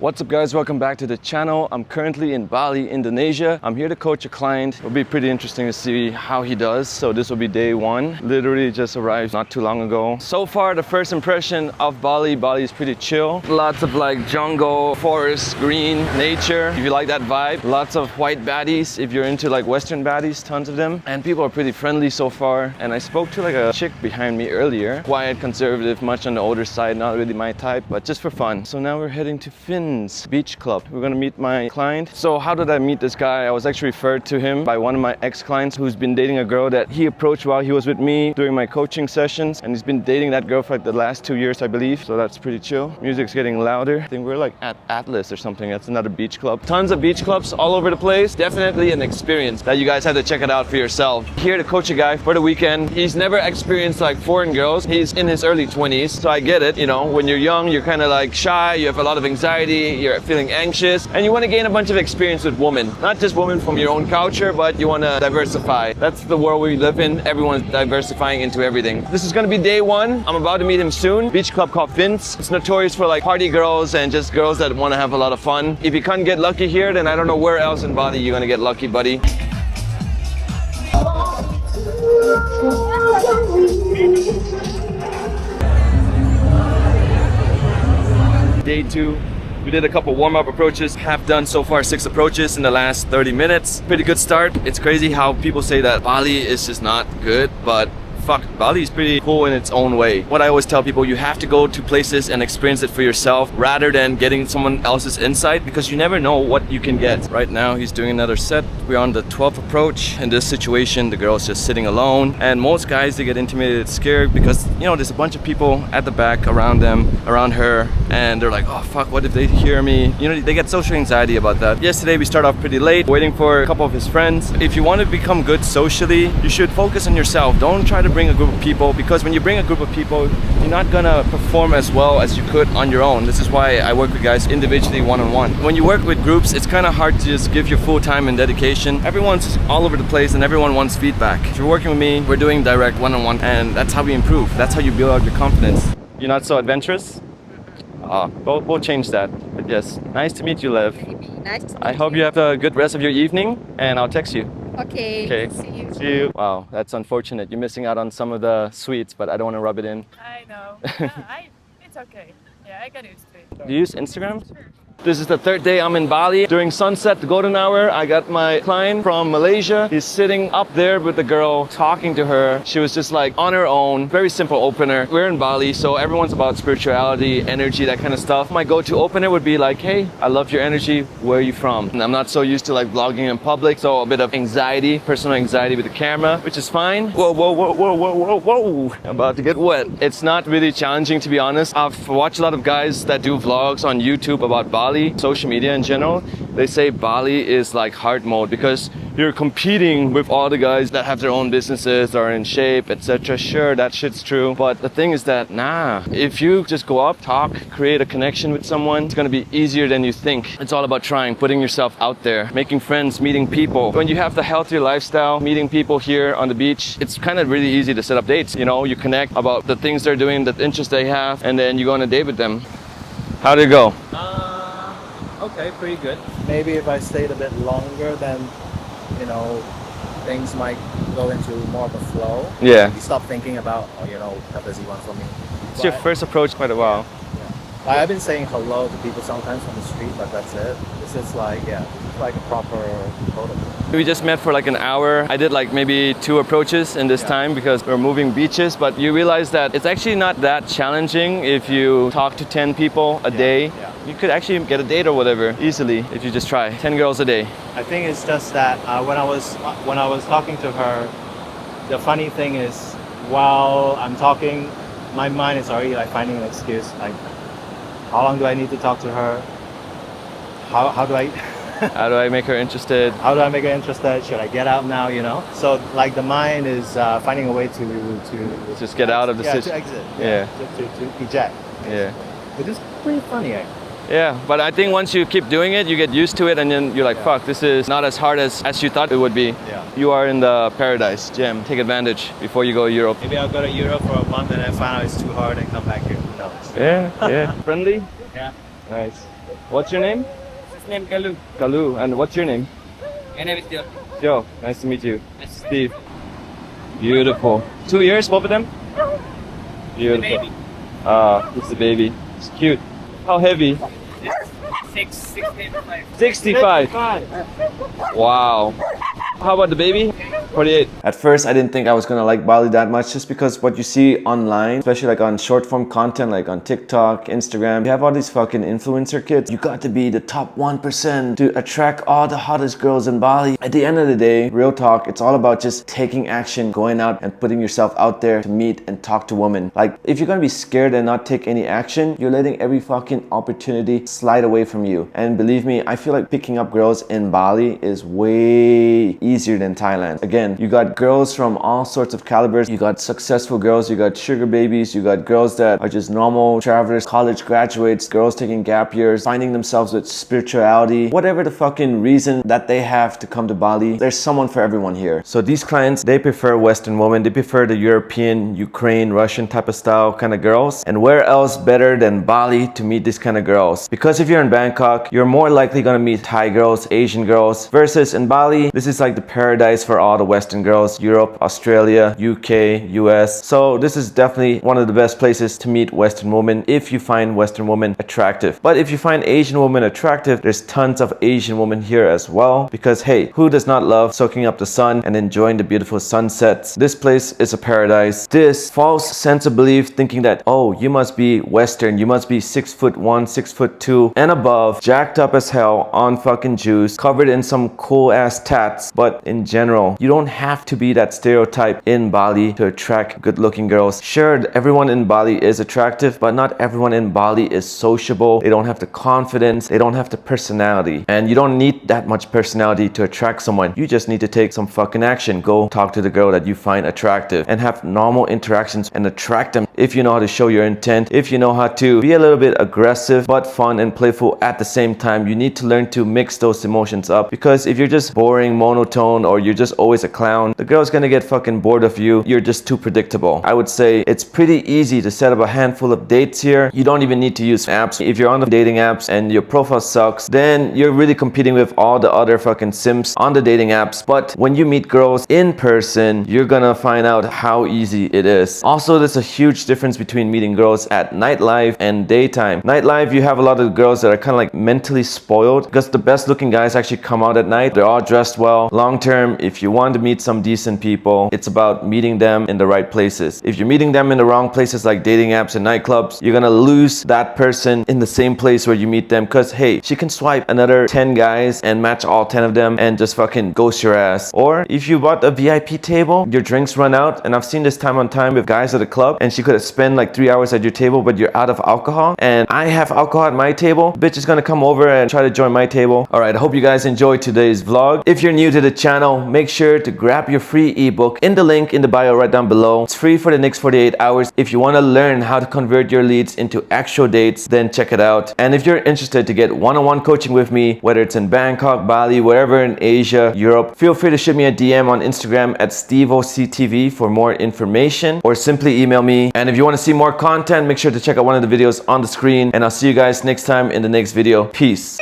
What's up guys, welcome back to the channel. I'm currently in Bali, Indonesia. I'm here to coach a client. It'll be pretty interesting to see how he does. So this will be day one. Literally just arrived not too long ago. So far, the first impression of Bali is pretty chill. Lots of like jungle, forest, green, nature. If you like that vibe. Lots of white baddies. If you're into like Western baddies, tons of them. And people are pretty friendly so far. And I spoke to like a chick behind me earlier. Quiet, conservative, much on the older side, not really my type, but just for fun. So now we're heading to Beach Club. We're gonna meet my client. So how did I meet this guy? I was actually referred to him by one of my ex-clients who's been dating a girl that he approached while he was with me during my coaching sessions, and he's been dating that girl for like the last 2 years, I believe. So that's pretty chill. Music's getting louder. I think we're like at Atlas or something. That's another beach club. Tons of beach clubs all over the place. Definitely an experience that you guys have to check it out for yourself. Here to coach a guy for the weekend. He's never experienced like foreign girls. He's in his early 20s, so I get it. You know, when you're young, you're kind of like shy, you have a lot of anxiety, you're feeling anxious, and you want to gain a bunch of experience with women. Not just women from your own culture, but you want to diversify. That's the world we live in. Everyone's diversifying into everything. This is going to be day one. I'm about to meet him soon. Beach club called Vince. It's notorious for like party girls and just girls that want to have a lot of fun. If you can't get lucky here, then I don't know where else in Bali you're going to get lucky, buddy. Day two. We did a couple warm-up approaches, have done so far 6 approaches in the last 30 minutes. Pretty good start. It's crazy how people say that Bali is just not good, but fuck, Bali is pretty cool in its own way. What I always tell people, you have to go to places and experience it for yourself rather than getting someone else's insight, because you never know what you can get. Right now he's doing another set. We're on the 12th approach. In this situation, the girl's just sitting alone, and most guys, they get intimidated, scared, because you know there's a bunch of people at the back around them, around her, and they're like, oh fuck, what if they hear me? You know, they get social anxiety about that. Yesterday we started off pretty late, waiting for a couple of his friends. If you want to become good socially, you should focus on yourself. Don't try to bring a group of people, because when you bring a group of people, you're not gonna perform as well as you could on your own. This is why I work with guys individually, one-on-one. When you work with groups, it's kind of hard to just give your full time and dedication. Everyone's all over the place and everyone wants feedback. If you're working with me, we're doing direct one-on-one, and that's how we improve. That's how you build up your confidence. You're not so adventurous? We'll change that. But yes, nice to meet you, Lev. Nice to meet you. I hope you have a good rest of your evening, and I'll text you. Okay. See you. Wow, that's unfortunate. You're missing out on some of the sweets, but I don't want to rub it in. I know. It's okay. Yeah, I got used to it. Do you use Instagram? This is the third day I'm in Bali. During sunset, the golden hour, I got my client from Malaysia. He's sitting up there with the girl, talking to her. She was just like on her own. Very simple opener. We're in Bali, so everyone's about spirituality, energy, that kind of stuff. My go-to opener would be like, hey, I love your energy. Where are you from? And I'm not so used to like vlogging in public, so a bit of anxiety, personal anxiety with the camera, which is fine. Whoa, whoa, whoa, whoa, whoa, whoa, whoa. About to get wet. It's not really challenging, to be honest. I've watched a lot of guys that do vlogs on YouTube about Bali. Social media in general. They say Bali is like hard mode because you're competing with all the guys that have their own businesses, are in shape, etc. Sure, that shit's true, but the thing is that if you just go up, talk, create a connection with someone, it's gonna be easier than you think. It's all about trying, putting yourself out there, making friends, meeting people. When you have the healthier lifestyle, meeting people here on the beach, it's kind of really easy to set up dates. You know, you connect about the things they're doing, the interests they have, and then you go on a date with them. How'd it go? Okay, pretty good. Maybe if I stayed a bit longer, then, you know, things might go into more of a flow. Yeah. You stop thinking about, what does he want from me? It's your first approach quite a while. Yeah. I've been saying hello to people sometimes on the street, but that's it. It's just like, it's like a proper protocol. We just met for like an hour. I did like maybe 2 approaches in this time because we're moving beaches, but you realize that it's actually not that challenging if you talk to 10 people a day. Yeah. You could actually get a date or whatever easily if you just try. 10 girls a day. I think it's just that when I was talking to her, the funny thing is, while I'm talking, my mind is already like finding an excuse. Like, how long do I need to talk to her? How do I How do I make her interested? How do I make her interested? Should I get out now? You know. So like the mind is finding a way to just get out of the situation. To exit. To eject. Yeah. Which is pretty funny, actually. Yeah, but I think once you keep doing it, you get used to it, and then you're like, fuck, this is not as hard as you thought it would be. Yeah. You are in the paradise gem. Take advantage before you go to Europe. Maybe I'll go to Europe for a month and then find out it's too hard and come back here. Who knows? Yeah, yeah. Friendly? Yeah. Nice. What's your name? His name Kalu. Kalu. And what's your name? My name is Joe. Joe. Nice to meet you. Steve. Beautiful. 2 years, both of them? Beautiful. Baby. This is a baby. It's cute. How heavy? 65. 65. Wow. How about the baby? 48. At first, I didn't think I was gonna like Bali that much just because what you see online, especially like on short form content, like on TikTok, Instagram, you have all these fucking influencer kids. You got to be the top 1% to attract all the hottest girls in Bali. At the end of the day, real talk, it's all about just taking action, going out and putting yourself out there to meet and talk to women. Like, if you're gonna be scared and not take any action, you're letting every fucking opportunity slide away from you. And believe me, I feel like picking up girls in Bali is way easier than Thailand. Again, you got girls from all sorts of calibers. You got successful girls, you got sugar babies, you got girls that are just normal travelers, college graduates, girls taking gap years, finding themselves with spirituality. Whatever the fucking reason that they have to come to Bali, there's someone for everyone here. So these clients, they prefer Western women. They prefer the European, Ukraine, Russian type of style kind of girls. And where else better than Bali to meet these kind of girls? Because if you're in Bangkok, you're more likely gonna meet Thai girls, Asian girls, versus in Bali, this is like the paradise for all the Western girls, Europe, Australia, UK, US. So this is definitely one of the best places to meet Western women if you find Western women attractive. But if you find Asian women attractive, there's tons of Asian women here as well, because hey, who does not love soaking up the sun and enjoying the beautiful sunsets? This place is a paradise. This false sense of belief thinking that, oh, you must be Western, you must be 6'1", 6'2", and above, jacked up as hell on fucking juice, covered in some cool ass tats. But in general, you don't have to be that stereotype in Bali to attract good looking girls. Sure, everyone in Bali is attractive, but not everyone in Bali is sociable. They don't have the confidence, they don't have the personality. And you don't need that much personality to attract someone. You just need to take some fucking action. Go talk to the girl that you find attractive and have normal interactions and attract them. If you know how to show your intent, if you know how to be a little bit aggressive but fun and playful at the same time, you need to learn to mix those emotions up. Because if you're just boring, monotone, or you're just always a clown, the girl's gonna get fucking bored of you. You're just too predictable. I would say it's pretty easy to set up a handful of dates here. You don't even need to use apps. If you're on the dating apps and your profile sucks, then you're really competing with all the other fucking simps on the dating apps. But when you meet girls in person, you're gonna find out how easy it is. Also, there's a huge difference between meeting girls at nightlife and daytime. Nightlife, you have a lot of girls that are kind of like mentally spoiled because the best looking guys actually come out at night. They're all dressed well. Long term, if you want to meet some decent people, it's about meeting them in the right places. If you're meeting them in the wrong places like dating apps and nightclubs, you're gonna lose that person in the same place where you meet them, because hey, she can swipe another 10 guys and match all 10 of them and just fucking ghost your ass. Or if you bought a VIP table, your drinks run out, and I've seen this time on time with guys at a club, and she could have spent like 3 hours at your table, but you're out of alcohol, and I have alcohol at my table. Bitch is gonna come over and try to join my table. Alright, I hope you guys enjoyed today's vlog. If you're new to the channel, make sure to grab your free ebook in the link in the bio right down below. It's free for the next 48 hours. If you want to learn how to convert your leads into actual dates, then check it out. And if you're interested to get one-on-one coaching with me, whether it's in Bangkok, Bali, wherever in Asia, Europe, feel free to shoot me a DM on Instagram at SteveOCTV for more information, or simply email me. And if you want to see more content, make sure to check out one of the videos on the screen, and I'll see you guys next time in the next video. Peace.